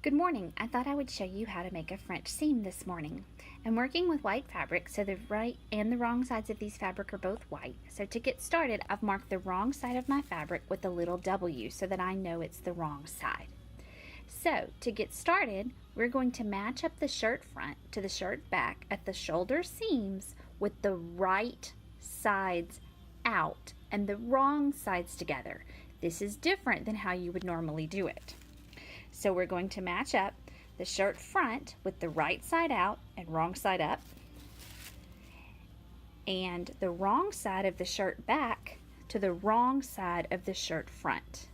Good morning. I thought I would show you how to make a French seam this morning. I'm working with white fabric, so the right and the wrong sides of these fabric are both white. So to get started, I've marked the wrong side of my fabric with a little W so that I know it's the wrong side. So to get started, we're going to match up the shirt front to the shirt back at the shoulder seams with the right sides out and the wrong sides together. This is different than how you would normally do it. So we're going to match up the shirt front with the right side out and wrong side up, and the wrong side of the shirt back to the wrong side of the shirt front.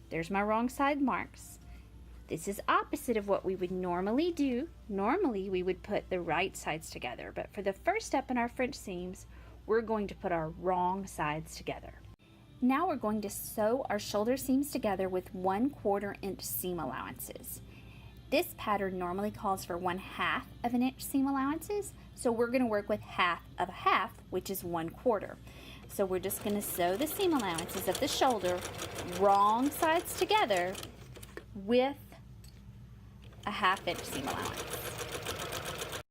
There's my wrong side marks. This is opposite of what we would normally do. Normally we would put the right sides together, but for the first step in our French seams, we're going to put our wrong sides together. Now we're going to sew our shoulder seams together with 1/4 inch seam allowances. This pattern normally calls for 1/2 of an inch seam allowances, so we're going to work with 1/2 of a half, which is 1/4. So we're just going to sew the seam allowances of the shoulder, wrong sides together, with a 1/2 inch seam allowance.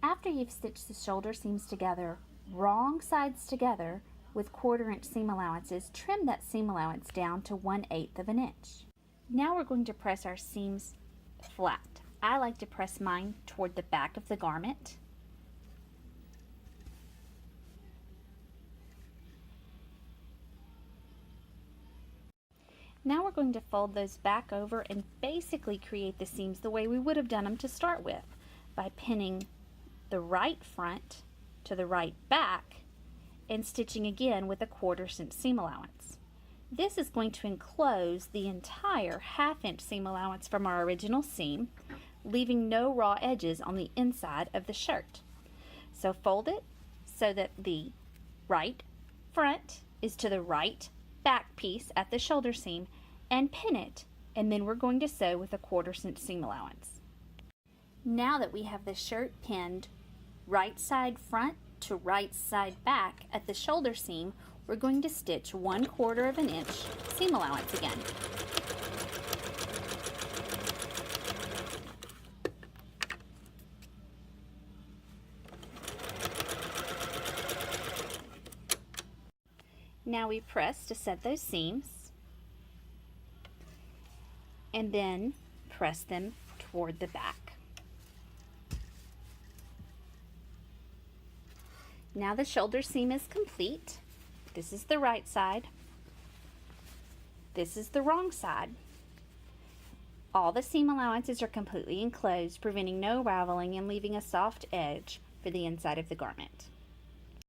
After you've stitched the shoulder seams together, wrong sides together, with 1/4 inch seam allowances, trim that seam allowance down to 1/8 of an inch. Now we're going to press our seams flat. I like to press mine toward the back of the garment. Now we're going to fold those back over and basically create the seams the way we would have done them to start with, by pinning the right front to the right back and stitching again with a 1/4 inch seam allowance. This is going to enclose the entire 1/2 inch seam allowance from our original seam, leaving no raw edges on the inside of the shirt. So fold it so that the right front is to the right back piece at the shoulder seam, and pin it, and then we're going to sew with a 1/4 inch seam allowance. Now that we have the shirt pinned right side front to right side back at the shoulder seam, we're going to stitch 1/4 of an inch seam allowance again. Now we press to set those seams, and then press them toward the back. Now the shoulder seam is complete. This is the right side. This is the wrong side. All the seam allowances are completely enclosed, preventing no raveling and leaving a soft edge for the inside of the garment.